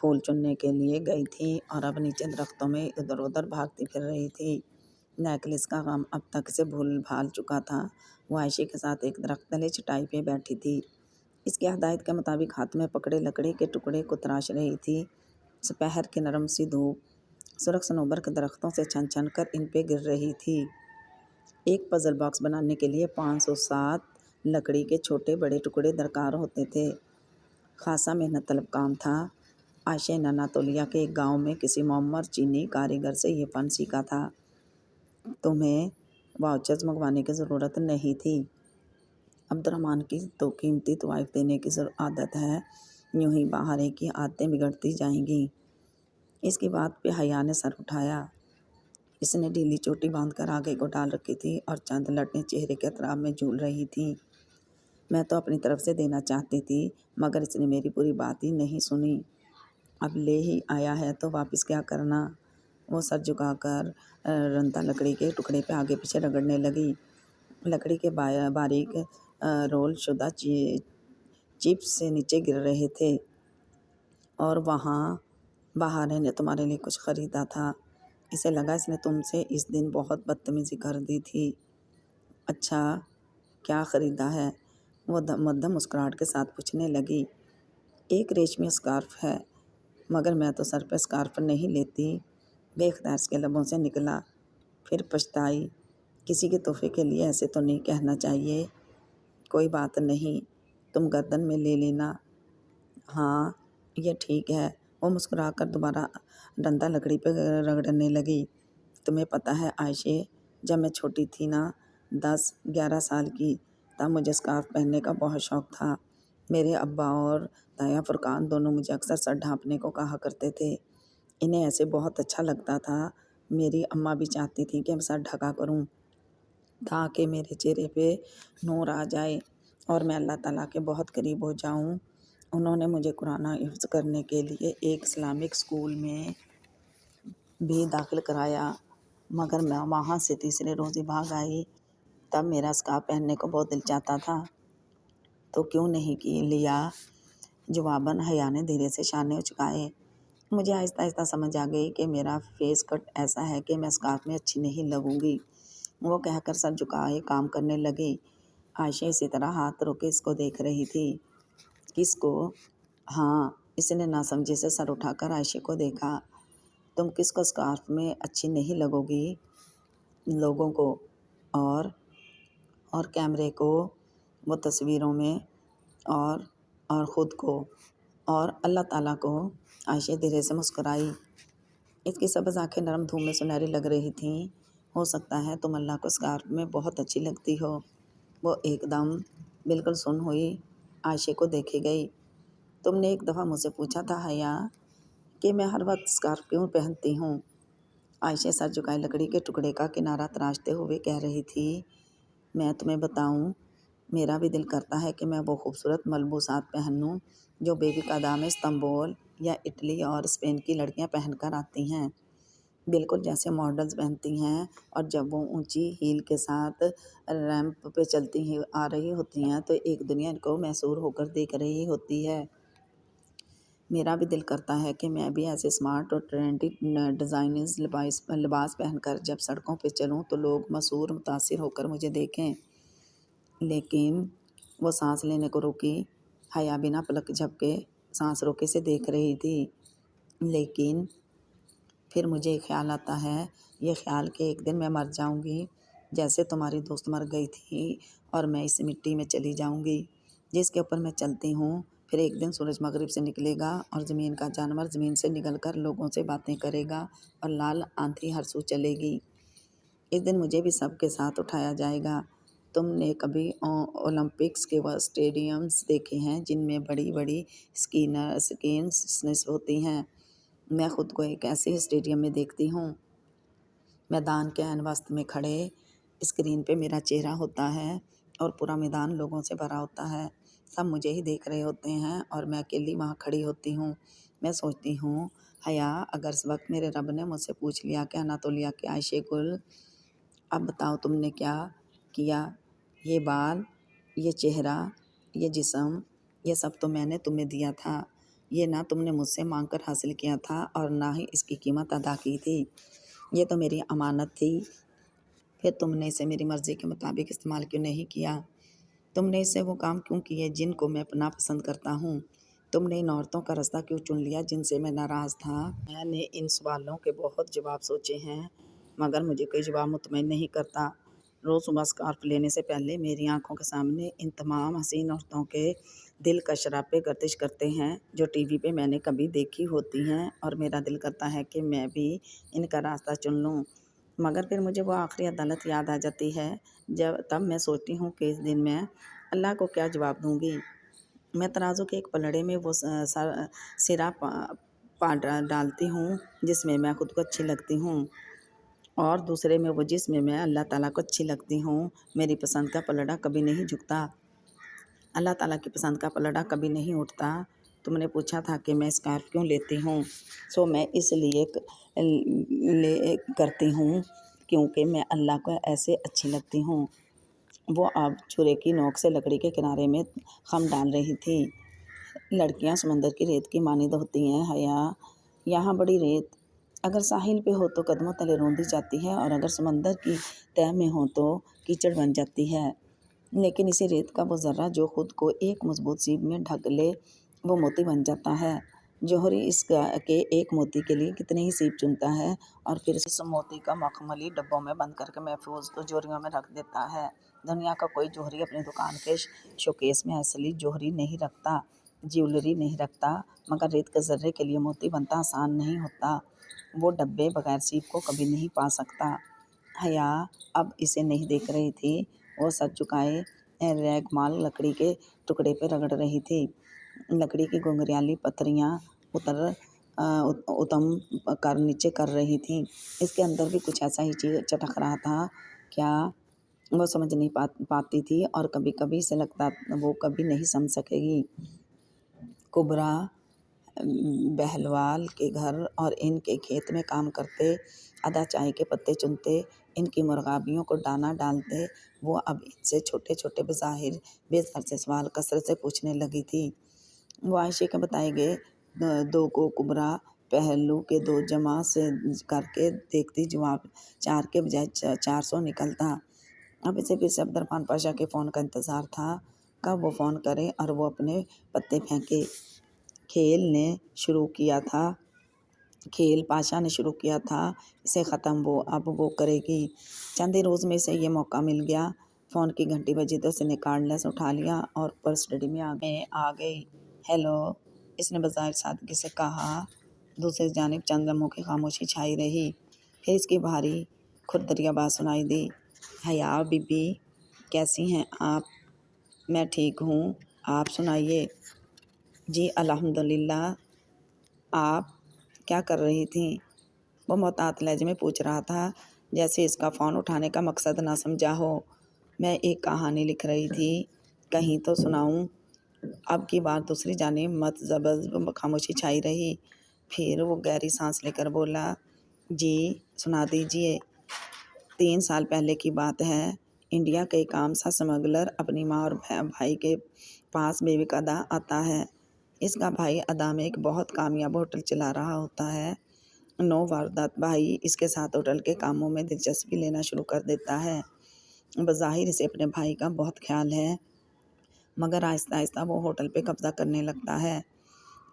پھول چننے کے لیے گئی تھی اور اب نیچے درختوں میں ادھر ادھر بھاگتی پھر رہی تھی۔ نیکلس کا غم اب تک سے بھول بھال چکا تھا۔ وہ عائشہ کے ساتھ ایک درخت تلے چٹائی پہ بیٹھی تھی۔ اس کی ہدایت کے مطابق ہاتھ میں پکڑے لکڑی کے ٹکڑے کو تراش رہی تھی۔ سپہر کی نرم سی دھوپ سرخ صنوبر کے درختوں سے چھن چھن کر ان پہ گر رہی تھی۔ ایک پزل باکس بنانے کے لیے 507 لکڑی کے چھوٹے بڑے ٹکڑے درکار ہوتے تھے۔ خاصا محنت طلب کام تھا۔ عائشہ نے اناطولیہ کے ایک گاؤں میں کسی معمر چینی کاریگر سے یہ فن سیکھا تھا۔ تمہیں واؤچرز منگوانے کی ضرورت نہیں تھی۔ عبد الرحمن کی تو قیمتی تحائف دینے کی عادت ہے، یوں ہی بہارے کی عادتیں بگڑتی جائیں گی۔ اس کی بات پہ حیا نے سر اٹھایا۔ اس نے ڈھیلی چوٹی باندھ کر آگے کو ڈال رکھی تھی اور چند لٹیں چہرے کے اطراف میں جھول رہی تھیں۔ میں تو اپنی طرف سے دینا چاہتی تھی مگر اس نے میری پوری بات ہی نہیں سنی۔ اب لے ہی آیا ہے تو واپس کیا کرنا؟ وہ سر جھکا کر رنتا لکڑی کے ٹکڑے پہ آگے پیچھے رگڑنے لگی۔ لکڑی کے باریک رول شدہ چپس سے نیچے گر رہے تھے۔ اور وہاں بہارے نے تمہارے لیے کچھ خریدا تھا۔ اسے لگا اس نے تم سے اس دن بہت بدتمیزی کر دی تھی۔ اچھا، کیا خریدا ہے؟ وہ مدھم مسکراہٹ کے ساتھ پوچھنے لگی۔ ایک ریشمی اسکارف ہے، مگر میں تو سر پہ اسکارف نہیں لیتی۔ بے اختیار اس کے لبوں سے نکلا، پھر پچھتائی۔ کسی کے تحفے کے لیے ایسے تو نہیں کہنا چاہیے۔ کوئی بات نہیں، تم گردن میں لے لینا۔ ہاں، یہ ٹھیک ہے۔ وہ مسکرا کر دوبارہ ڈنڈا لکڑی پہ رگڑنے لگی۔ تمہیں پتہ ہے عائشہ، جب میں چھوٹی تھی نا، 10-11 سال کی، تب مجھے اسکارف پہننے کا بہت شوق تھا۔ میرے ابا اور دایا فرقان دونوں مجھے اکثر سر ڈھانپنے کو کہا کرتے تھے۔ انہیں ایسے بہت اچھا لگتا تھا۔ میری اماں بھی چاہتی تھیں کہ میں سر ڈھکا کروں تاکہ میرے چہرے پہ نور آ جائے اور میں اللہ تعالیٰ کے بہت قریب ہو جاؤں۔ انہوں نے مجھے قرآن حفظ کرنے کے لیے ایک اسلامک اسکول میں بھی داخل کرایا، مگر میں وہاں سے تیسرے روز ہی بھاگ آئی۔ تب میرا اسکارف پہننے کو بہت دل چاہتا تھا تو کیوں نہیں لیا؟ جواباً حیا نے دھیرے سے شانے اچکائے۔ مجھے آہستہ آہستہ سمجھ آ گئی کہ میرا فیس کٹ ایسا ہے کہ میں اسکارف میں اچھی نہیں لگوں گی۔ وہ کہہ کر سر جھکائے کام کرنے لگی۔ عائشہ اسی طرح ہاتھ روکے اس کو دیکھ رہی تھی۔ کس کو؟ ہاں، اس نے ناسمجھی سے سر اٹھا کر عائشہ کو دیکھا۔ تم کس کو اسکارف میں اچھی نہیں لگو گی؟ لوگوں کو اور کیمرے کو، وہ تصویروں میں، اور خود کو، اور اللہ تعالیٰ کو۔ عائشہ دھیرے سے مسکرائی۔ اس کی سبز آنکھیں نرم دھوپ میں سنہری لگ رہی تھیں۔ ہو سکتا ہے تم اللہ کو اسکارف میں بہت اچھی لگتی ہو۔ وہ ایک دم بالکل سن ہوئی عائشہ کو دیکھے گئی۔ تم نے ایک دفعہ مجھ سے پوچھا تھا حیا کہ میں ہر وقت اسکارف کیوں پہنتی ہوں؟ عائشہ سر جھکائے لکڑی کے ٹکڑے کا کنارہ تراشتے ہوئے کہہ رہی تھی۔ میں تمہیں بتاؤں، میرا بھی دل کرتا ہے کہ میں وہ خوبصورت ملبوسات پہن لوں جو بیبی قدہ میں استنبول یا اٹلی اور اسپین کی لڑکیاں پہن کر آتی ہیں، بالکل جیسے ماڈلز پہنتی ہیں، اور جب وہ اونچی ہیل کے ساتھ ریمپ پہ چلتی آ رہی ہوتی ہیں تو ایک دنیا ان کو محصور ہو کر دیکھ رہی ہوتی ہے۔ میرا بھی دل کرتا ہے کہ میں بھی ایسے اسمارٹ اور ٹرینڈی ڈیزائنرز لباس پہن کر جب سڑکوں پہ چلوں تو لوگ مسحور متاثر ہو کر مجھے دیکھیں۔ لیکن وہ سانس لینے کو روکی۔ حیا بنا پلک جھپکے سانس روکے سے دیکھ رہی تھی۔ لیکن پھر مجھے ایک خیال آتا ہے، یہ خیال کہ ایک دن میں مر جاؤں گی جیسے تمہاری دوست مر گئی تھی اور میں اس مٹی میں چلی جاؤں گی جس کے اوپر میں چلتی ہوں۔ پھر ایک دن سورج مغرب سے نکلے گا اور زمین کا جانور زمین سے نکل کر لوگوں سے باتیں کرے گا اور لال آندھی ہر سو چلے گی۔ اس دن مجھے بھی سب کے ساتھ اٹھایا جائے گا۔ تم نے کبھی اولمپکس کے وہ اسٹیڈیمز دیکھے ہیں جن میں بڑی بڑی اسکرینز ہوتی ہیں؟ میں خود کو ایک ایسے اسٹیڈیم میں دیکھتی ہوں۔ میدان کے عین وسط میں کھڑے اسکرین پہ میرا چہرہ ہوتا ہے اور پورا میدان لوگوں سے بھرا ہوتا ہے۔ سب مجھے ہی دیکھ رہے ہوتے ہیں اور میں اکیلی وہاں کھڑی ہوتی ہوں۔ میں سوچتی ہوں، حیا، اگر اس وقت میرے رب نے مجھ سے پوچھ لیا کہ اناطولیہ کے عائشہ گل، اب بتاؤ تم نے کیا کیا؟ یہ بال، یہ چہرہ، یہ جسم، یہ سب تو میں نے تمہیں دیا تھا۔ یہ نہ تم نے مجھ سے مانگ کر حاصل کیا تھا اور نہ ہی اس کی قیمت ادا کی تھی، یہ تو میری امانت تھی۔ پھر تم نے اسے میری مرضی کے مطابق استعمال کیوں نہیں کیا؟ تم نے اس سے وہ کام کیوں کیے جن کو میں ناپسند کرتا ہوں؟ تم نے ان عورتوں کا راستہ کیوں چن لیا جن سے میں ناراض تھا؟ میں نے ان سوالوں کے بہت جواب سوچے ہیں، مگر مجھے کوئی جواب مطمئن نہیں کرتا۔ روز صبح اسکارف لینے سے پہلے میری آنکھوں کے سامنے ان تمام حسین عورتوں کے دل کا شراپے گردش کرتے ہیں جو ٹی وی پہ میں نے کبھی دیکھی ہوتی ہیں، اور میرا دل کرتا ہے کہ میں بھی ان کا راستہ چن لوں، مگر پھر مجھے وہ آخری عدالت یاد آ جاتی ہے۔ تب میں سوچتی ہوں کہ اس دن میں اللہ کو کیا جواب دوں گی۔ میں ترازو کے ایک پلڑے میں وہ سرا ڈالتی ہوں جس میں میں خود کو اچھی لگتی ہوں، اور دوسرے میں وہ جس میں میں اللہ تعالیٰ کو اچھی لگتی ہوں۔ میری پسند کا پلڑا کبھی نہیں جھکتا، اللہ تعالیٰ کی پسند کا پلڑا کبھی نہیں اٹھتا۔ تم نے پوچھا تھا کہ میں اسکارف کیوں لیتی ہوں، میں اس لیے کرتی ہوں کیونکہ میں اللہ کو ایسے اچھی لگتی ہوں۔ وہ اب چھرے کی نوک سے لکڑی کے کنارے میں خم ڈال رہی تھی۔ لڑکیاں سمندر کی ریت کی مانند ہوتی ہیں حیا، یہاں بڑی ریت اگر ساحل پہ ہو تو قدموں تلے روندی جاتی ہے، اور اگر سمندر کی تہہ میں ہو تو کیچڑ بن جاتی ہے، لیکن اسی ریت کا وہ ذرہ جو خود کو ایک مضبوط سیب میں ڈھک لے وہ موتی بن جاتا ہے۔ جوہری اس کے ایک موتی کے لیے کتنے ہی سیب چنتا ہے اور پھر اس موتی کا مخملی ڈبوں میں بند کر کے محفوظ تجوریوں میں رکھ دیتا ہے۔ دنیا کا کوئی جوہری اپنی دکان کے شوکیس میں اصلی جوہری نہیں رکھتا، جیولری نہیں رکھتا، مگر ریت کے ذرے کے لیے موتی بنتا آسان نہیں ہوتا۔ وہ ڈبے بغیر سیب کو کبھی نہیں پا سکتا۔ حیا اب اسے نہیں دیکھ رہی تھی، وہ سر جھکائے ریگمال لکڑی کے ٹکڑے پہ رگڑ رہی تھی۔ لکڑی کی گھنگریالی پتریاں اتم کر نیچے کر رہی تھیں۔ اس کے اندر بھی کچھ ایسا ہی چیز چٹک رہا تھا، کیا وہ سمجھ نہیں پاتی تھی، اور کبھی کبھی اسے لگتا وہ کبھی نہیں سمجھ سکے گی۔ کبرا بہلوال کے گھر اور ان کے کھیت میں کام کرتے، آدھا چائے کے پتے چنتے، ان کی مرغابیوں کو دانہ ڈالتے، وہ اب ان سے چھوٹے چھوٹے بظاہر بے سر سے سوال کثرت سے پوچھنے لگی تھی۔ وہ عائشہ کے بتائے گئے 2 کو کبرا پہلو کے 2 جمع سے کر کے دیکھتی، جواب 4 کے بجائے 400 نکلتا۔ اب اسے پھر سے عبدالرحمن پاشا کے فون کا انتظار تھا، کب وہ فون کرے اور وہ اپنے پتے پھینکے۔ کھیل پاشا نے شروع کیا تھا، اسے ختم اب وہ کرے گی۔ چند ہی روز میں اسے یہ موقع مل گیا۔ فون کی گھنٹی بجی تو اسے نے کارڈلیس اٹھا لیا اور اوپر اسٹڈی میں آ گئی۔ ہیلو، اس نے بظاہر سادگی سے کہا۔ دوسری جانب چند لمحوں کی خاموشی چھائی رہی، پھر اس کی بھاری کھردری آواز سنائی دی، حیا بی بی کیسی ہیں آپ؟ میں ٹھیک ہوں، آپ سنائیے؟ جی الحمدللہ۔ آپ کیا کر رہی تھیں؟ وہ محتاط لہجے میں پوچھ رہا تھا، جیسے اس کا فون اٹھانے کا مقصد نہ سمجھا ہو۔ میں ایک کہانی لکھ رہی تھی، کہیں تو سناؤں؟ اب کی بار دوسری جانب متذبذب خاموشی چھائی رہی، پھر وہ گہری سانس لے کر بولا، جی سنا دیجیے۔ 3 سال پہلے کی بات ہے، انڈیا کا ایک عام سا اسمگلر اپنی ماں اور بھائی کے پاس بے وقدا آتا ہے۔ اس کا بھائی ادا میں ایک بہت کامیاب ہوٹل چلا رہا ہوتا ہے۔ واردات بھائی اس کے ساتھ ہوٹل کے کاموں میں دلچسپی لینا شروع کر دیتا ہے۔ بظاہر اسے اپنے بھائی کا بہت خیال ہے، مگر آہستہ آہستہ وہ ہوٹل پہ قبضہ کرنے لگتا ہے۔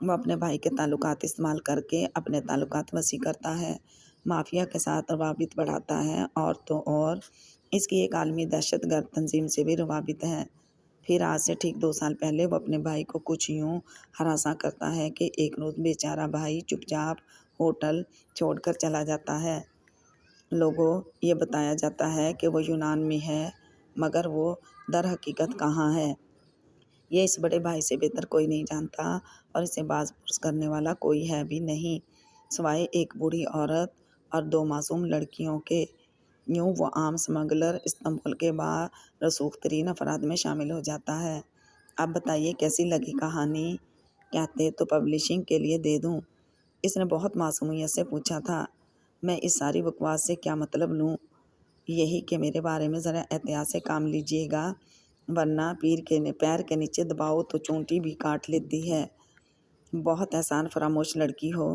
وہ اپنے بھائی کے تعلقات استعمال کر کے اپنے تعلقات وسیع کرتا ہے، مافیا کے ساتھ روابط بڑھاتا ہے، اور تو اور اس کی ایک عالمی دہشت گرد تنظیم سے بھی روابط ہے۔ پھر آج سے ٹھیک 2 سال پہلے وہ اپنے بھائی کو کچھ یوں ہراساں کرتا ہے کہ ایک روز بیچارہ بھائی چپ چاپ ہوٹل چھوڑ کر چلا جاتا ہے۔ لوگوں یہ بتایا جاتا ہے کہ وہ یونان میں ہے، مگر وہ در حقیقت کہاں ہے یہ اس بڑے بھائی سے بہتر کوئی نہیں جانتا، اور اسے باز پرس کرنے والا کوئی ہے بھی نہیں سوائے ایک بوڑھی عورت اور 2 معصوم لڑکیوں کے۔ یوں وہ عام اسمگلر استنبول کے رسوخ ترین افراد میں شامل ہو جاتا ہے۔ اب بتائیے کیسی لگی کہانی؟ کہتے تو پبلشنگ کے لیے دے دوں؟ اس نے بہت معصومیت سے پوچھا تھا۔ میں اس ساری بکواس سے کیا مطلب لوں؟ یہی کہ میرے بارے میں ذرا احتیاط سے کام لیجیے گا، ورنہ پیر کے نیچے دباؤ تو چونٹی بھی کاٹ لیتی ہے۔ بہت احسان فراموش لڑکی ہو،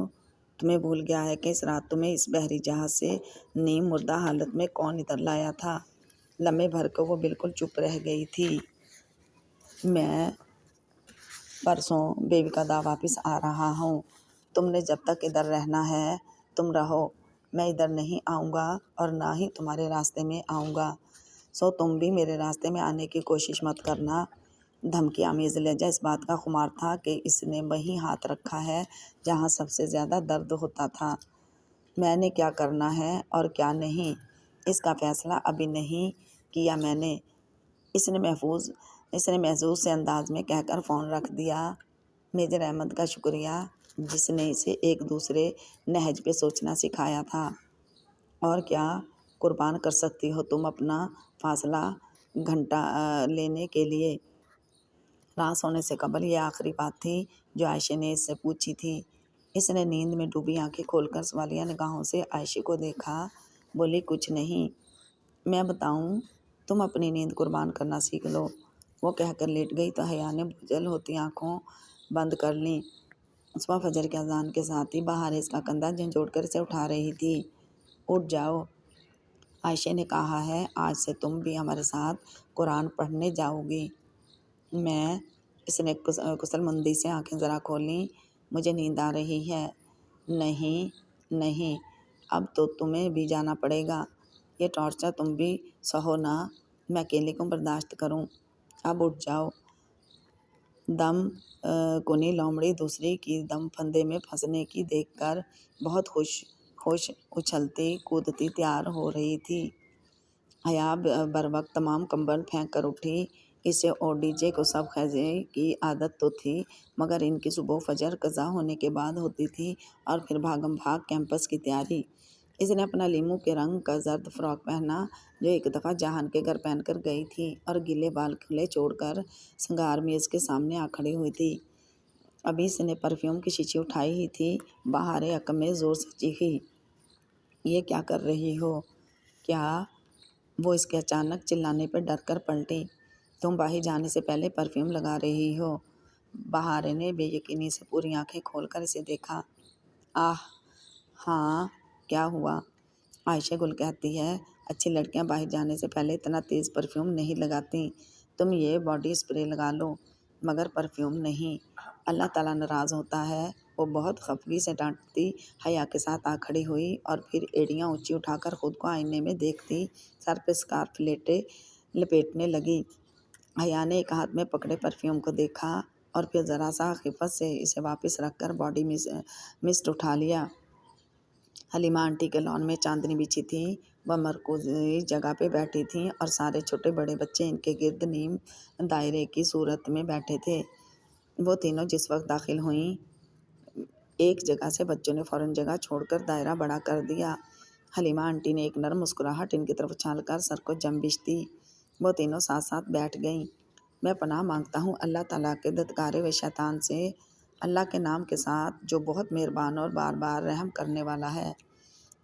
تمہیں بھول گیا ہے کہ اس رات تمہیں اس بحری جہاز سے نیم مردہ حالت میں کون ادھر لایا تھا؟ لمحے بھر کو وہ بالکل چپ رہ گئی تھی۔ میں پرسوں بیوی واپس آ رہا ہوں، تم نے جب تک ادھر رہنا ہے تم رہو، میں ادھر نہیں آؤں گا اور نہ ہی تمہارے راستے میں آؤں گا، سو تم بھی میرے راستے میں آنے کی کوشش مت کرنا۔ دھمکی آمیز لہجہ اس بات کا خمار تھا کہ اس نے وہیں ہاتھ رکھا ہے جہاں سب سے زیادہ درد ہوتا تھا۔ میں نے کیا کرنا ہے اور کیا نہیں، اس کا فیصلہ ابھی نہیں کیا میں نے، اس نے محظوظ سے انداز میں کہہ کر فون رکھ دیا۔ میجر احمد کا شکریہ جس نے اسے ایک دوسرے نہج پہ سوچنا سکھایا تھا۔ اور کیا قربان کر سکتی ہو تم اپنا فاصلہ گھنٹا لینے کے لیے؟ رات سونے سے قبل یہ آخری بات تھی جو عائشہ نے اس سے پوچھی تھی۔ اس نے نیند میں ڈوبی آنکھیں کھول کر سوالیہ نگاہوں سے عائشہ کو دیکھا، بولی کچھ نہیں۔ میں بتاؤں، تم اپنی نیند قربان کرنا سیکھ لو، وہ کہہ کر لیٹ گئی تو حیا نے بجھل ہوتی آنکھوں بند کر لیں۔ صبح فجر کے اذان کے ساتھ ہی بہار اس کا کندھا جھنجھوڑ کر اسے اٹھا رہی تھی۔ اٹھ جاؤ، عائشہ نے کہا ہے آج سے تم بھی ہمارے ساتھ قرآن پڑھنے جاؤ گی۔ میں اس نے کسل مندی سے آنکھیں ذرا کھولیں، مجھے نیند آ رہی ہے۔ نہیں، اب تو تمہیں بھی جانا پڑے گا، یہ ٹارچر تم بھی سہو نا، میں اکیلے کو برداشت کروں، اب اٹھ جاؤ۔ دم کنی لومڑی دوسری کی دم پھندے میں پھنسنے کی دیکھ کر بہت خوش اچھلتی کودتی تیار ہو رہی تھی۔ حیا بروقت تمام کمبل پھینک کر اٹھی۔ اسے اور ڈی جے کو سب خیزے کی عادت تو تھی، مگر ان کی صبح فجر قضا ہونے کے بعد ہوتی تھی اور پھر بھاگم بھاگ کیمپس کی تیاری۔ اس نے اپنا لیمو کے رنگ کا زرد فراک پہنا جو ایک دفعہ جہان کے گھر پہن کر گئی تھی، اور گیلے بال کھلے چھوڑ کر سنگار میز کے سامنے آ کھڑی ہوئی تھی۔ ابھی اس نے پرفیوم کی شیشی اٹھائی ہی تھی، بہار حکم میں زور سے چیخی، یہ کیا کر رہی ہو؟ کیا؟ وہ اس کے اچانک چلانے پہ ڈر کر پلٹی۔ تم باہر جانے سے پہلے پرفیوم لگا رہی ہو؟ بہار نے بے یقینی سے پوری آنکھیں کھول کر اسے دیکھا۔ آہ ہاں، کیا ہوا؟ عائشہ گل کہتی ہے اچھی لڑکیاں باہر جانے سے پہلے اتنا تیز پرفیوم نہیں لگاتی، تم یہ باڈی اسپرے لگا لو، مگر پرفیوم نہیں، اللہ تعالیٰ ناراض ہوتا ہے۔ وہ بہت خفگی سے ڈانٹتی حیا کے ساتھ آ کھڑی ہوئی اور پھر ایڑیاں اونچی اٹھا کر خود کو آئینے میں دیکھتی سر پہ اسکارف لپیٹنے لگی۔ حیا نے ایک ہاتھ میں پکڑے پرفیوم کو دیکھا اور پھر ذرا سا خفت سے اسے واپس رکھ کر باڈی مسٹ اٹھا لیا۔ حلیمہ آنٹی کے لان میں چاندنی بچھی تھی، وہ مرکوزی جگہ پہ بیٹھی تھیں اور سارے چھوٹے بڑے بچے ان کے گرد نیم دائرے کی صورت میں بیٹھے تھے۔ وہ تینوں جس وقت داخل ہوئیں ایک جگہ سے بچوں نے فوراً جگہ چھوڑ کر دائرہ بڑا کر دیا۔ حلیمہ آنٹی نے ایک نرم مسکراہٹ ان کی طرف اچھال کر سر کو جنبش دی۔ وہ تینوں ساتھ ساتھ بیٹھ گئیں۔ میں پناہ مانگتا ہوں اللہ تعالیٰ کے دھتکارے ہوئے شیطان سے، اللہ کے نام کے ساتھ جو بہت مہربان اور بار بار رحم کرنے والا ہے۔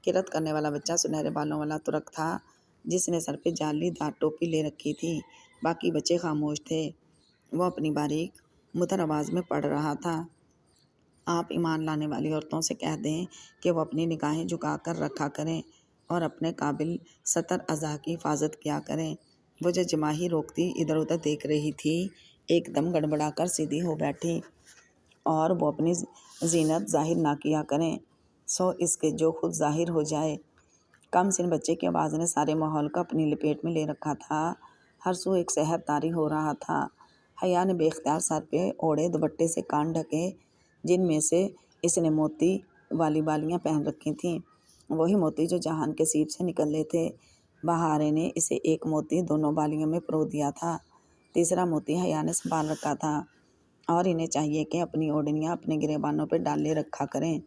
کرت کرنے والا بچہ سنہرے بالوں والا ترک تھا جس نے سر پہ جعلی دار ٹوپی لے رکھی تھی، باقی بچے خاموش تھے۔ وہ اپنی باریک مدھر آواز میں پڑھ رہا تھا، آپ ایمان لانے والی عورتوں سے کہہ دیں کہ وہ اپنی نگاہیں جھکا کر رکھا کریں اور اپنے قابل ستر اعضاء کی حفاظت کیا کریں۔ وہ جو جماہی روکتی ادھر ادھر دیکھ رہی تھی ایک دم گڑبڑا کر سیدھی ہو بیٹھی، اور وہ اپنی زینت ظاہر نہ کیا کریں سو اس کے جو خود ظاہر ہو جائے۔ کم سن بچے کی آواز نے سارے ماحول کو اپنی لپیٹ میں لے رکھا تھا، ہر سو ایک سحر طاری ہو رہا تھا۔ حیا نے بے اختیار سر پہ اوڑھے دوپٹے سے کان ڈھکے جن میں سے اس نے موتی والی بالیاں پہن رکھی تھیں، وہی موتی جو جہان کے سیب سے نکلے تھے۔ بہارے نے اسے ایک موتی دونوں بالیوں میں پرو دیا تھا، تیسرا موتی حیا نے سنبھال رکھا تھا، اور انہیں چاہیے کہ اپنی اوڑھنیاں اپنے گریبانوں پہ ڈالے رکھا کریں۔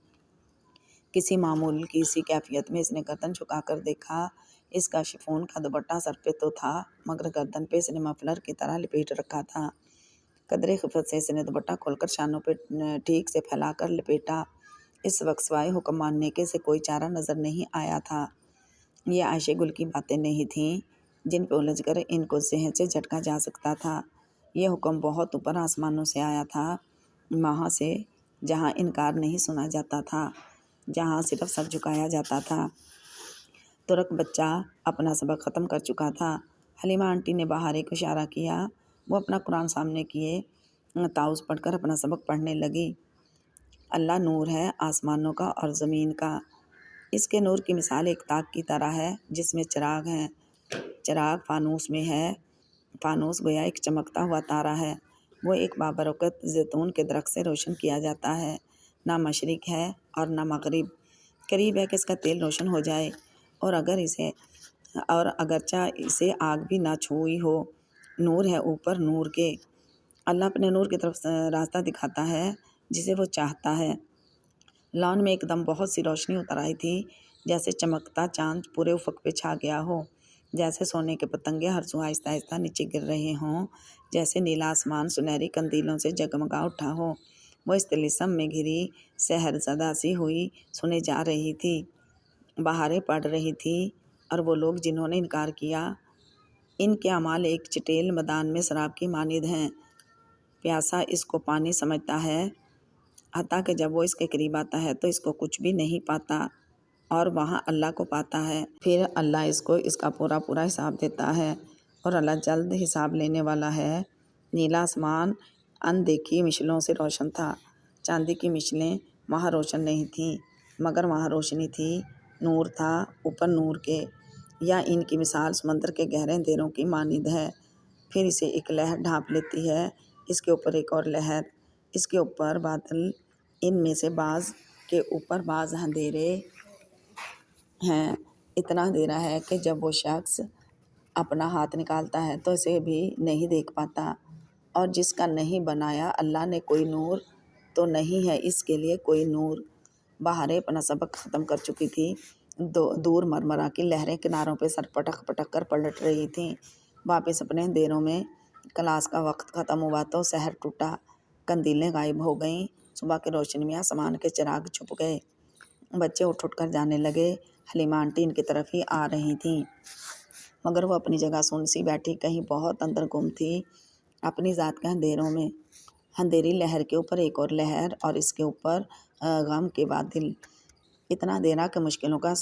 کسی معمول کی اسی کیفیت میں اس نے گردن جھکا کر دیکھا، اس کا شفون کا دوپٹہ سر پہ تو تھا مگر گردن پہ اس نے مفلر کی طرح لپیٹ رکھا تھا۔ قدرے خفت سے اس نے دوپٹہ کھول کر شانوں پہ ٹھیک سے پھیلا کر لپیٹا۔ اس وقت سوائے حکم ماننے کے سے کوئی چارہ نظر نہیں آیا تھا۔ یہ عائشہ گل کی باتیں نہیں تھیں جن پہ الجھ کر ان کو ذہن سے جھٹکا جا سکتا تھا، یہ حکم بہت اوپر آسمانوں سے آیا تھا، وہاں سے جہاں انکار نہیں سنا جاتا تھا، جہاں صرف سر جھکایا جاتا تھا۔ ترک بچہ اپنا سبق ختم کر چکا تھا۔ حلیمہ آنٹی نے بہارے کو اشارہ کیا۔ وہ اپنا قرآن سامنے کیے تعوذ پڑھ کر اپنا سبق پڑھنے لگی۔ اللہ نور ہے آسمانوں کا اور زمین کا۔ اس کے نور کی مثال ایک طاق کی طرح ہے جس میں چراغ ہے۔ چراغ فانوس میں ہے۔ فانوس گویا ایک چمکتا ہوا تارا ہے۔ وہ ایک بابرکت زیتون کے درخت سے روشن کیا جاتا ہے۔ نہ مشرق ہے اور نہ مغرب، قریب ہے کہ اس کا تیل روشن ہو جائے، اور اگرچہ اسے آگ بھی نہ چھوئی ہو۔ نور ہے اوپر نور کے۔ اللہ اپنے نور کی طرف راستہ دکھاتا ہے جسے وہ چاہتا ہے۔ لان میں ایک دم بہت سی روشنی اتر آئی تھی، جیسے چمکتا چاند پورے افق پہ چھا گیا ہو، جیسے سونے کے پتنگے ہر سو آہستہ آہستہ نیچے گر رہے ہوں، جیسے نیلا آسمان سنہری قندیلوں سے جگمگا اٹھا ہو۔ وہ اس طلسم میں گھری سحر زدہ سی ہوئی سنے جا رہی تھی۔ بہاریں پڑ رہی تھی، اور وہ لوگ جنہوں نے انکار کیا، ان کے اعمال ایک چٹیل میدان میں سراب کی مانند ہیں۔ پیاسا اس کو پانی سمجھتا ہے، حتیٰ کہ جب وہ اس کے قریب آتا ہے تو اس کو کچھ بھی نہیں پاتا، اور وہاں اللہ کو پاتا ہے۔ پھر اللہ اس کو اس کا پورا حساب دیتا ہے، اور اللہ جلد حساب لینے والا ہے۔ نیلا آسمان ان دیکھی مشلوں سے روشن تھا۔ چاندی کی مشلیں وہاں روشن نہیں تھیں، مگر وہاں روشنی تھی، نور تھا اوپر نور کے، یا ان کی مثال سمندر کے گہرے اندھیروں کی مانند ہے۔ پھر اسے ایک لہر ڈھانپ لیتی ہے، اس کے اوپر ایک اور لہر، اس کے اوپر بادل، ان میں سے بعض کے اوپر بعض اندھیرے ہیں۔ اتنا اندھیرا ہے کہ جب وہ شخص اپنا ہاتھ نکالتا ہے تو اسے بھی نہیں دیکھ پاتا، اور جس کا نہیں بنایا اللہ نے کوئی نور، تو نہیں ہے اس کے لیے کوئی نور۔ بہاریں اپنا سبق ختم کر چکی تھی۔ دور مرمرا کی لہریں کناروں پہ سر پٹک پٹک کر پلٹ رہی تھیں۔ واپس اپنے اندھیروں میں کلاس کا وقت ختم ہوا تو سحر ٹوٹا، قندیلیں غائب ہو گئیں، صبح کی روشنی میں آسمان کے چراغ چھپ گئے۔ بچے اٹھ اٹھ کر جانے لگے۔ حلیمہ آنٹی ان کی طرف ہی آ رہی تھیں، مگر وہ اپنی جگہ سن سی بیٹھی، کہیں بہت اندر گم تھی اپنی ذات کے اندھیروں میں۔ اندھیری لہر کے اوپر ایک اور لہر، اور اس کے اوپر غم کے بادل، اتنا اندھیرا کہ مشکلوں کا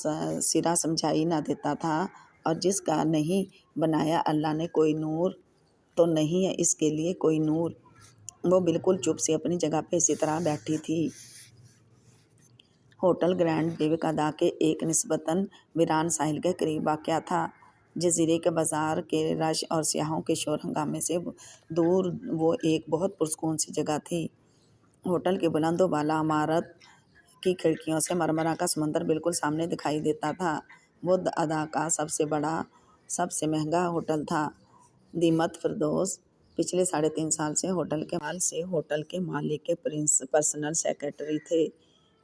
سرا سمجھائی نہ دیتا تھا، اور جس کا نہیں بنایا اللہ نے کوئی نور، تو نہیں ہے اس کے لیے کوئی نور۔ وہ بالکل چپ سی اپنی جگہ پہ اسی طرح بیٹھی تھی۔ ہوٹل گرینڈ ڈیوکادا کے ایک نسبتاً ویران ساحل کے قریب واقع تھا۔ جزیرے کے بازار کے رش اور سیاحوں کے شور ہنگامے سے دور وہ ایک بہت پرسکون سی جگہ تھی۔ ہوٹل کی بلند و بالا عمارت کی کھڑکیوں سے مرمرا کا سمندر بالکل سامنے دکھائی دیتا تھا۔ وہ ادا کا سب سے بڑا، سب سے مہنگا ہوٹل تھا۔ دیمت فردوس پچھلے 3.5 سال سے ہوٹل کے مالک کے پرسنل سیکرٹری تھے۔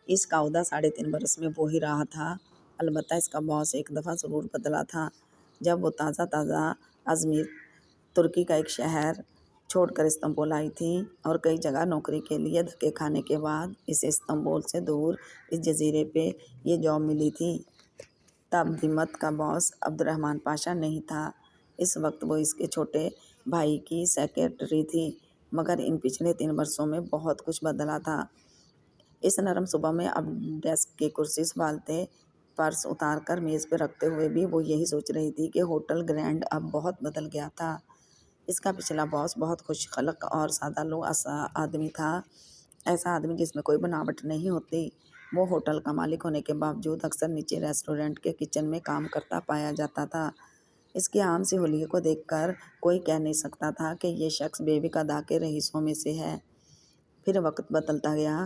اس کا عہدہ 3.5 برس میں وہی رہا تھا، البتہ اس کا باس ایک دفعہ ضرور بدلا تھا، جب وہ تازہ ازمیر، ترکی کا ایک شہر، چھوڑ کر استنبول آئی تھی، اور کئی جگہ نوکری کے لیے دھکے کھانے کے بعد اسے استنبول سے دور اس جزیرے پہ یہ جاب ملی تھی۔ تب دیمت کا باس عبد الرحمن پاشا نہیں تھا۔ اس وقت وہ اس کے چھوٹے بھائی کی سیکرٹری تھی، مگر ان پچھلے 3 برسوں میں بہت کچھ بدلا تھا۔ اس نرم صبح میں اب ڈیسک کی کرسی سنبھالتے، پرس اتار کر میز پہ رکھتے ہوئے بھی وہ یہی سوچ رہی تھی کہ ہوٹل گرینڈ اب بہت بدل گیا تھا۔ اس کا پچھلا باس بہت خوش خلق اور سادہ لوح آدمی تھا، ایسا آدمی جس میں کوئی بناوٹ نہیں ہوتی۔ وہ ہوٹل کا مالک ہونے کے باوجود اکثر نیچے ریسٹورنٹ کے کچن میں کام کرتا پایا جاتا تھا۔ اس کی عام سی حلیے کو دیکھ کر کوئی کہہ نہیں سکتا تھا کہ یہ شخص ڈیوکادا کے رئیسوں میں سے ہے۔ پھر وقت بدلتا گیا۔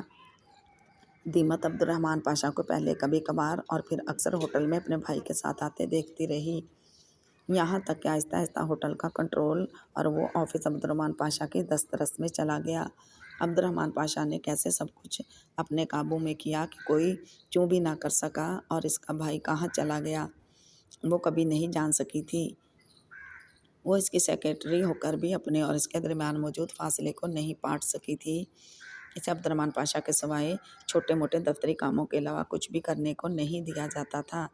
دیمت عبد الرحمن پاشا کو پہلے کبھی کبھار اور پھر اکثر ہوٹل میں اپنے بھائی کے ساتھ آتے دیکھتی رہی، یہاں تک کہ آہستہ آہستہ ہوٹل کا کنٹرول اور وہ آفس عبد الرحمن پاشا کی دسترس میں چلا گیا۔ عبد الرحمن پاشا نے کیسے سب کچھ اپنے قابو میں کیا کہ کوئی چوں بھی نہ کر سکا، اور اس کا بھائی کہاں چلا گیا وہ کبھی نہیں جان سکی تھی۔ وہ اس کی سیکرٹری ہو کر بھی اپنے اور اس کے درمیان موجود فاصلے کو نہیں پاٹ سکی تھی۔ اسے عبد الرحمن پاشا کے سوائے چھوٹے موٹے دفتری کاموں کے علاوہ کچھ بھی کرنے کو نہیں دیا جاتا تھا۔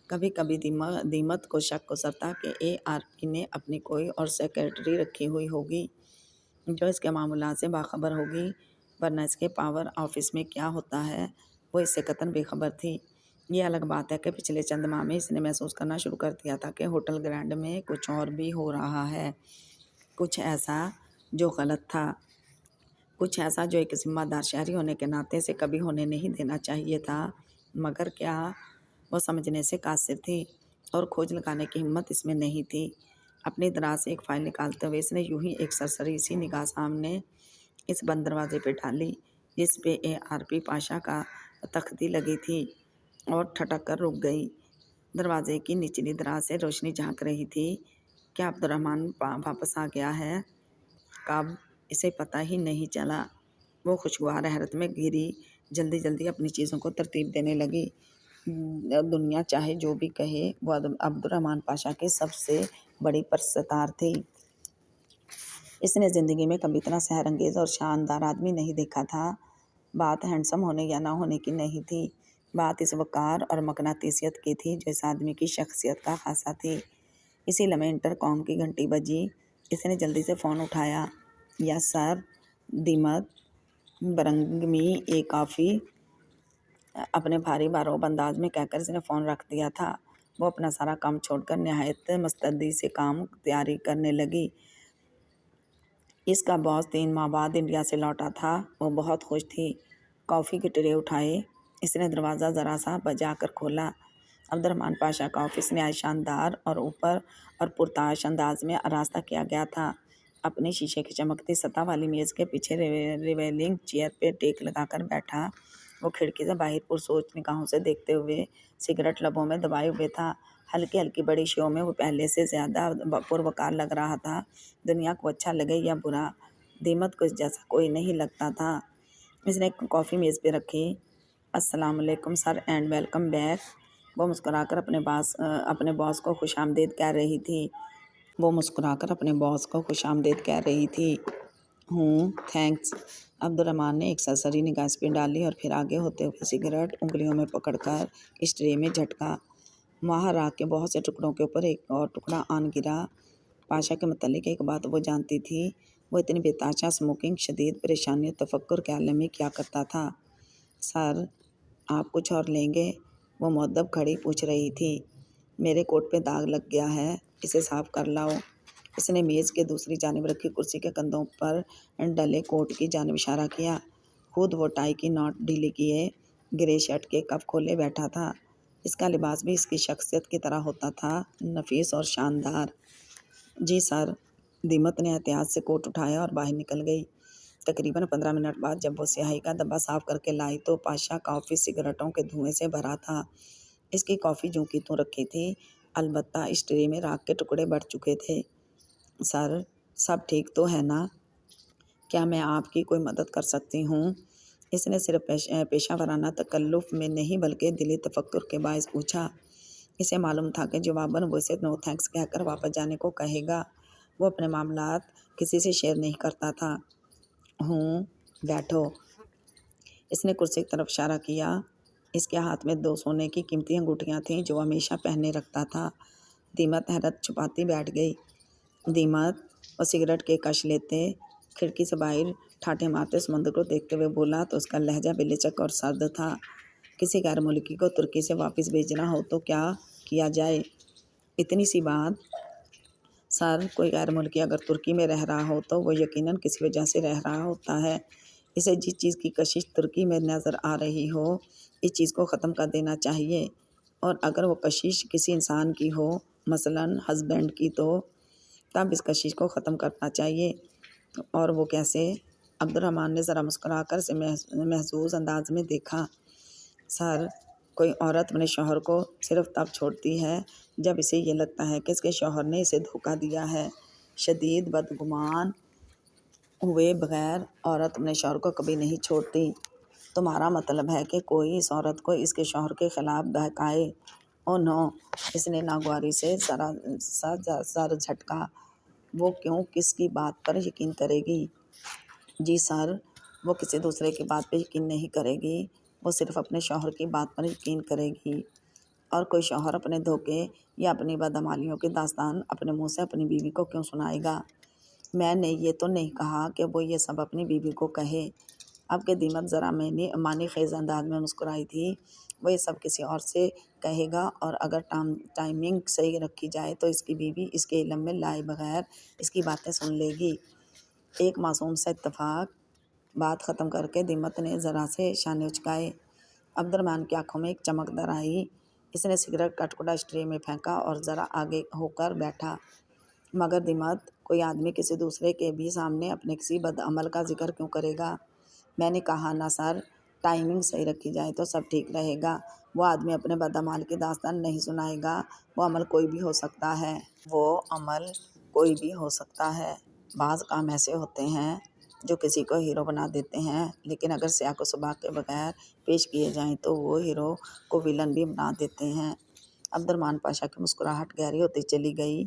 کبھی کبھی دیمت کو شک گزرتا کہ ARP نے اپنی کوئی اور سیکرٹری رکھی ہوئی ہوگی جو اس کے معاملات سے باخبر ہوگی، ورنہ اس کے پاور آفس میں کیا ہوتا ہے وہ اس سے قطعاً بے خبر تھی۔ یہ الگ بات ہے کہ پچھلے چند ماہ میں اس نے محسوس کرنا شروع کر دیا تھا کہ ہوٹل گرینڈ میں کچھ اور بھی ہو رہا ہے، کچھ ایسا جو غلط تھا، کچھ ایسا جو ایک ذمہ دار شہری ہونے کے ناطے سے کبھی ہونے نہیں دینا چاہیے تھا۔ مگر کیا وہ سمجھنے سے قاصر تھی اور کھوج لگانے کی ہمت اس میں نہیں تھی۔ اپنی دراز سے ایک فائل نکالتے ہوئے اس نے یوں ہی ایک سرسری سی نگاہ سامنے اس بند دروازے پہ ڈالی جس پہ ARP پاشا کا تختی لگی تھی، اور ٹھٹک کر رک گئی۔ دروازے کی نچلی دراز سے روشنی جھانک رہی تھی۔ کیا عبدالرحمن واپس آ گیا ہے؟ کب؟ اسے پتہ ہی نہیں چلا۔ وہ خوشگوار حیرت میں گھری، جلدی جلدی اپنی چیزوں کو ترتیب دینے لگی۔ دنیا چاہے جو بھی کہے، وہ عبدالرحمن پاشا کی سب سے بڑی پرستار تھی۔ اس نے زندگی میں کبھی اتنا سحر انگیز اور شاندار آدمی نہیں دیکھا تھا۔ بات ہینڈسم ہونے یا نہ ہونے کی نہیں تھی، بات اس وقار اور مقناطیسیت کی تھی جو اس آدمی کی شخصیت کا خاصہ تھی۔ اسی لمحے انٹر کام کی گھنٹی بجی۔ اس نے جلدی سے فون اٹھایا۔ یس سر، دیمت برنگ می اے کافی، اپنے بھاری باروب انداز میں کہہ کر اس نے فون رکھ دیا تھا۔ وہ اپنا سارا کام چھوڑ کر نہایت مستعدی سے کام تیاری کرنے لگی۔ اس کا باس 3 ماہ بعد انڈیا سے لوٹا تھا۔ وہ بہت خوش تھی۔ کافی کی ٹرے اٹھائے، اس نے دروازہ ذرا سا بجا کر کھولا۔ عبدالرحمن پاشا کا آفس نہایت شاندار اور اوپر اور پرتاش انداز میں آراستہ کیا گیا تھا۔ اپنی شیشے کی چمکتی سطح والی میز کے پیچھے ریویلنگ چیئر پہ ٹیک لگا کر بیٹھا، وہ کھڑکی سے باہر پرسوچ نگاہوں سے دیکھتے ہوئے سگریٹ لبوں میں دبائے ہوئے تھا۔ ہلکی ہلکی بڑی شو میں وہ پہلے سے زیادہ پروقار لگ رہا تھا۔ دنیا کو اچھا لگے یا برا، دیمت کو اس جیسا کوئی نہیں لگتا تھا۔ اس نے کافی میز پہ رکھی۔ السلام علیکم سر اینڈ ویلکم بیک، وہ مسکرا کر اپنے باس کو خوش آمدید کہہ رہی تھی۔ تھینکس۔ عبدالرحمن نے ایک سرسری نگاہ اس پہ ڈالی اور پھر آگے ہوتے ہوئے سگریٹ انگلیوں میں پکڑ کر اس ٹرے میں جھٹکا۔ وہاں راکھ کے بہت سے ٹکڑوں کے اوپر ایک اور ٹکڑا آن گرا۔ پاشا کے متعلق ایک بات وہ جانتی تھی، وہ اتنی بےتحاشا اسموکنگ شدید پریشانی اور تفکر کے عالم میں کیا کرتا تھا۔ سر، آپ کچھ اور لیں گے؟ وہ مؤدب کھڑی پوچھ رہی تھی۔ میرے کوٹ پہ داغ لگ گیا ہے، اسے صاف کر لاؤ۔ اس نے میز کے دوسری جانب رکھی کرسی کے کندھوں پر ڈلے کوٹ کی جانب اشارہ کیا۔ خود وہ ٹائی کی ناٹ ڈھیلی کیے، گرے شرٹ کے کف کھولے بیٹھا تھا۔ اس کا لباس بھی اس کی شخصیت کی طرح ہوتا تھا، نفیس اور شاندار۔ جی سر، دیمت نے احتیاط سے کوٹ اٹھایا اور باہر نکل گئی۔ تقریباً 15 منٹ بعد جب وہ سیاہی کا ڈبہ صاف کر کے لائی تو پاشا کا آفس سگریٹوں کے دھوئیں سے بھرا تھا۔ اس کی کافی جوں کی توں رکھی تھی، البتہ اس ٹرے میں راکھ کے ٹکڑے بڑھ چکے تھے۔ سر، سب ٹھیک تو ہے نا؟ کیا میں آپ کی کوئی مدد کر سکتی ہوں؟ اس نے صرف پیشہ ورانہ تکلف میں نہیں بلکہ دلی تفکر کے باعث پوچھا۔ اسے معلوم تھا کہ جواباً وہ اسے نو تھینکس کہہ کر واپس جانے کو کہے گا۔ وہ اپنے معاملات کسی سے شیئر نہیں کرتا تھا۔ بیٹھو۔ اس نے کرسی کی طرف اشارہ کیا۔ اس کے ہاتھ میں 2 سونے کی قیمتی انگوٹھیاں تھیں جو ہمیشہ پہنے رکھتا تھا۔ دیمت حیرت چھپاتی بیٹھ گئی۔ دیمت، وہ سگریٹ کے کش لیتے کھڑکی سے باہر ٹھاٹھے مارتے سمندر کو دیکھتے ہوئے بولا تو اس کا لہجہ بے لچک اور سرد تھا۔ کسی غیر ملکی کو ترکی سے واپس بھیجنا ہو تو کیا کیا جائے؟ اتنی سی بات؟ سر، کوئی غیر ملکی اگر ترکی میں رہ رہا ہو تو وہ یقیناً کسی وجہ سے رہ رہا ہوتا ہے۔ اسے جس چیز کی کشش ترکی میں نظر آ رہی ہو، اس چیز کو ختم کر دینا چاہیے، اور اگر وہ کشش کسی انسان کی ہو، مثلاً ہسبینڈ کی، تو تب اس کشش کو ختم کرنا چاہیے۔ اور وہ کیسے؟ عبدالرحمن نے ذرا مسکرا کر اسے محظوظ انداز میں دیکھا۔ سر، کوئی عورت اپنے شوہر کو صرف تب چھوڑتی ہے جب اسے یہ لگتا ہے کہ اس کے شوہر نے اسے دھوکہ دیا ہے۔ شدید بدگمان ہوئے بغیر عورت اپنے شوہر کو کبھی نہیں چھوڑتی۔ تمہارا مطلب ہے کہ کوئی اس عورت کو اس کے شوہر کے خلاف بہکائے؟ او نو، اس نے ناگواری سے ذرا سا سر جھٹکا۔ وہ کیوں کس کی بات پر یقین کرے گی؟ جی سر، وہ کسی دوسرے کی بات پہ یقین نہیں کرے گی، وہ صرف اپنے شوہر کی بات پر یقین کرے گی۔ اور کوئی شوہر اپنے دھوکے یا اپنی بدعمالیوں کی داستان اپنے منہ سے اپنی بیوی کو کیوں سنائے گا؟ میں نے یہ تو نہیں کہا کہ وہ یہ سب اپنی بیوی کو کہے۔ اب کہ دیمت ذرا معنی خیز انداز میں مسکرائی تھی۔ وہ یہ سب کسی اور سے کہے گا، اور اگر ٹائمنگ صحیح رکھی جائے تو اس کی بیوی اس کے علم میں لائے بغیر اس کی باتیں سن لے گی۔ ایک معصوم سا اتفاق۔ بات ختم کر کے دیمت نے ذرا سے شانے اچکائے۔ عبد الرحمن کی آنکھوں میں ایک چمک در آئی۔ اس نے سگریٹ کا ٹکڑا اسٹرے میں پھینکا اور ذرا آگے ہو کر بیٹھا۔ مگر دیمت، کوئی آدمی کسی دوسرے کے بھی سامنے اپنے کسی بد عمل کا ذکر کیوں کرے گا؟ میں نے کہا نا سر، ٹائمنگ صحیح رکھی جائے تو سب ٹھیک رہے گا۔ وہ آدمی اپنے بد عمل کی داستان نہیں سنائے گا۔ وہ عمل کوئی بھی ہو سکتا ہے۔ بعض کام ایسے ہوتے ہیں جو کسی کو ہیرو بنا دیتے ہیں، لیکن اگر سیاق و سباق کے بغیر پیش کیے جائیں تو وہ ہیرو کو ویلن بھی بنا دیتے ہیں۔ عبد الرحمن پاشا کی مسکراہٹ گہری ہوتی چلی گئی۔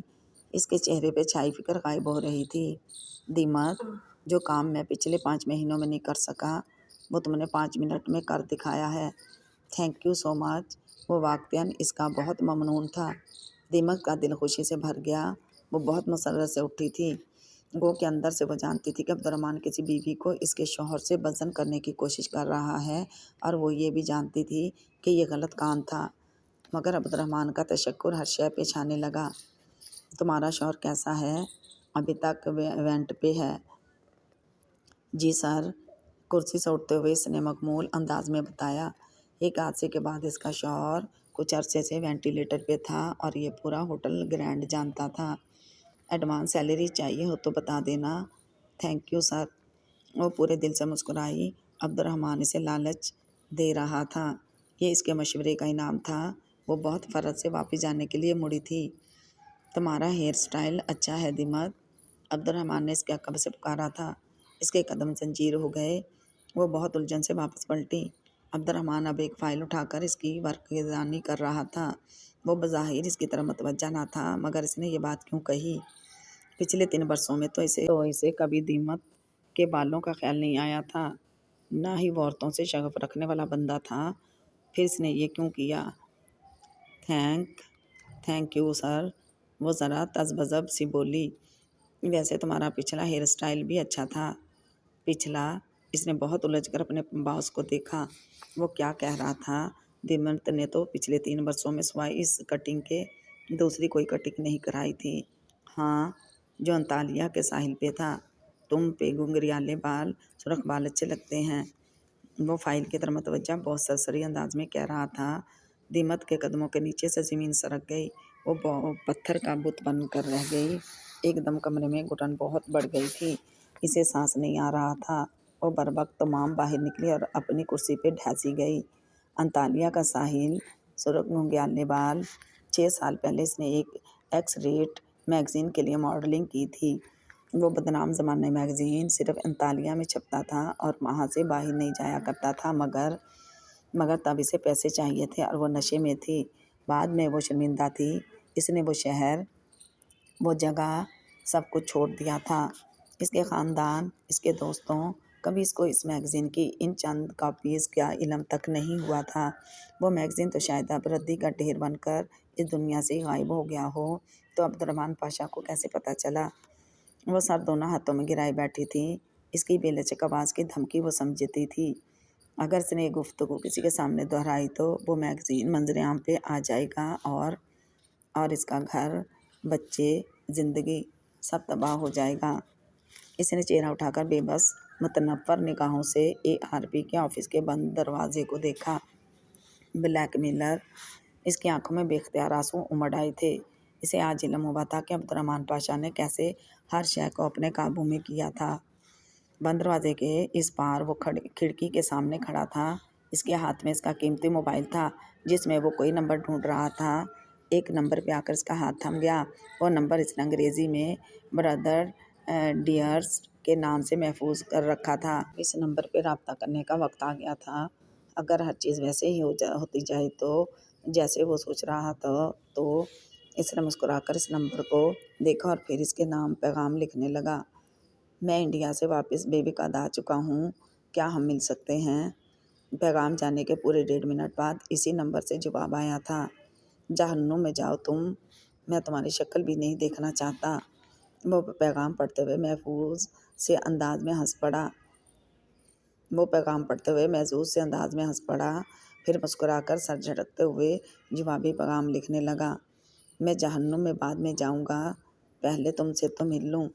اس کے چہرے پہ چھائی فکر غائب ہو رہی تھی۔ دیمت، جو کام میں پچھلے 5 مہینوں میں نہیں کر سکا وہ تم نے 5 منٹ میں کر دکھایا ہے۔ تھینک یو سو مچ۔ وہ واقعتاً اس کا بہت ممنون تھا۔ دیمت کا دل خوشی سے بھر گیا۔ وہ بہت مسرت سے اٹھی تھی۔ گو کہ اندر سے وہ جانتی تھی کہ عبد الرحمن کسی بیوی کو اس کے شوہر سے بدظن کرنے کی کوشش کر رہا ہے، اور وہ یہ بھی جانتی تھی کہ یہ غلط کام تھا۔ مگر عبد الرحمن کا تشکر ہر شے پہ چھانے لگا۔ تمہارا شوہر کیسا ہے؟ ابھی تک وینٹ پہ ہے؟ جی سر، کرسی سے اٹھتے ہوئے اس نے مخمول انداز میں بتایا۔ ایک حادثے کے بعد اس کا شوہر کچھ عرصے سے وینٹیلیٹر پہ تھا، اور یہ پورا ہوٹل گرینڈ جانتا تھا۔ ایڈوانس سیلری چاہیے ہو تو بتا دینا۔ Thank you sir. وہ پورے دل سے مسکرائی۔ عبد الرحمن اسے لالچ دے رہا تھا، یہ اس کے مشورے کا انعام تھا۔ وہ بہت فرت سے واپس جانے کے لیے مڑی تھی۔ تمہارا ہیئر سٹائل اچھا ہے دیمت، عبد الرحمن نے اس کے عقب سے پکارا تھا۔ اس کے قدم زنجیر ہو گئے۔ وہ بہت الجھن سے واپس پلٹی۔ عبد الرحمن اب ایک فائل اٹھا کر اس کی ورقیدانی کر رہا تھا۔ وہ بظاہر اس کی طرف متوجہ نہ تھا، مگر اس نے یہ بات کیوں کہی؟ پچھلے 3 برسوں میں تو اسے کبھی دیمت کے بالوں کا خیال نہیں آیا تھا، نہ ہی وہ عورتوں سے شغف رکھنے والا بندہ تھا۔ پھر اس نے یہ کیوں کیا؟ تھینک یو سر، وہ ذرا تذبذب سی بولی۔ ویسے تمہارا پچھلا ہیئر سٹائل بھی اچھا تھا۔ پچھلا؟ اس نے بہت الجھ کر اپنے باس کو دیکھا۔ وہ کیا کہہ رہا تھا؟ دیمت نے تو پچھلے 3 برسوں میں سوائے اس کٹنگ کے دوسری کوئی کٹنگ نہیں کرائی تھی۔ ہاں، جو انطالیہ کے ساحل پہ تھا۔ تم پہ گھنگریالے بال، سرخ بال اچھے لگتے ہیں۔ وہ فائل کی طرف متوجہ بہت سرسری انداز میں کہہ رہا تھا۔ دیمت کے قدموں کے نیچے سے زمین سرک گئی۔ وہ پتھر کا بت بن کر رہ گئی۔ ایک دم کمرے میں گھٹن بہت بڑھ گئی تھی۔ اسے سانس نہیں آ رہا تھا۔ وہ بروقت تمام باہر نکلی اور اپنی کرسی پہ ڈھانسی گئی۔ انطالیہ کا ساحل، سرخ گھنگریالے بال۔ 6 سال پہلے اس نے ایک ایکس ریٹ میگزین کے لیے ماڈلنگ کی تھی۔ وہ بدنام زمانہ میگزین صرف انطالیہ میں چھپتا تھا اور وہاں سے باہر نہیں جایا کرتا تھا، مگر تب اسے پیسے چاہیے تھے اور وہ نشے میں تھی۔ بعد میں وہ شرمندہ تھی۔ اس نے وہ شہر، وہ جگہ، سب کچھ چھوڑ دیا تھا۔ اس کے خاندان، اس کے دوستوں، کبھی اس کو اس میگزین کی ان چند کاپیز کا علم تک نہیں ہوا تھا۔ وہ میگزین تو شاید اب ردی کا ڈھیر بن کر اس دنیا سے غائب ہو گیا ہو، تو عبد الرحمن پاشا کو کیسے پتہ چلا؟ وہ سر دونوں ہاتھوں میں گرائے بیٹھی تھی۔ اس کی بے لچک آواز کی دھمکی وہ سمجھتی تھی۔ اگر اس نے یہ گفتگو کسی کے سامنے دہرائی تو وہ میگزین منظر عام پہ آ جائے گا، اور اس کا گھر، بچے، زندگی سب تباہ ہو جائے گا۔ اس نے چہرہ اٹھا کر بے بس متنفر نگاہوں سے ARP کے آفس کے بند دروازے کو دیکھا۔ Black mailer. اس کی آنکھوں میں بے اختیار آنسو امڑ آئے تھے۔ اسے آج علم ہوا تھا کہ عبد الرحمن پاشا نے کیسے ہر شے کو اپنے قابو میں کیا تھا۔ بند دروازے کے اس پار وہ کھڑکی کے سامنے کھڑا تھا۔ اس کے ہاتھ میں اس کا قیمتی موبائل تھا، جس میں وہ کوئی نمبر ڈھونڈ رہا تھا۔ ایک نمبر پہ آ کر اس کا ہاتھ تھم گیا۔ وہ نمبر اس نے انگریزی میں برادر ڈیئرس کے نام سے محفوظ کر رکھا تھا۔ اس نمبر پہ رابطہ کرنے کا وقت آ گیا تھا۔ اگر ہر چیز ویسے ہی ہوتی جائے تو جیسے وہ سوچ رہا تھا تو اس نے مسکرا کر اس نمبر کو دیکھا اور پھر اس کے نام پیغام لکھنے لگا۔ میں انڈیا سے واپس بے بقعد آ چکا ہوں، کیا ہم مل سکتے ہیں؟ پیغام جانے کے پورے 1.5 منٹ بعد اسی نمبر سے جواب آیا تھا۔ جہنم میں جاؤ تم، میں تمہاری شکل بھی نہیں دیکھنا چاہتا۔ وہ پیغام پڑھتے ہوئے محفوظ سے انداز میں ہنس پڑا۔ وہ پیغام پڑھتے ہوئے محظوظ سے انداز میں ہنس پڑا، پھر مسکرا کر سر جھٹکتے ہوئے جوابی پیغام لکھنے لگا۔ میں جہنم میں بعد میں جاؤں گا، پہلے تم سے تو مل لوں۔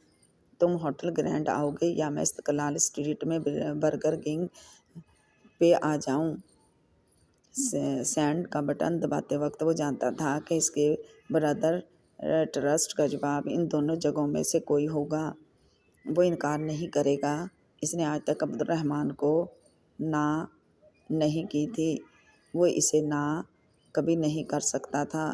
تم ہوٹل گرینڈ آؤ گے یا میں استقلال اسٹریٹ میں برگر کنگ پہ آ جاؤں؟ سینڈ کا بٹن دباتے وقت وہ جانتا تھا کہ اس کے بردر ٹرسٹ کا جواب ان دونوں جگہوں میں سے کوئی ہوگا۔ وہ انکار نہیں کرے گا۔ اس نے آج تک عبد الرحمن کو نہ نہیں کی تھی، وہ اسے نہ کبھی نہیں کر سکتا تھا۔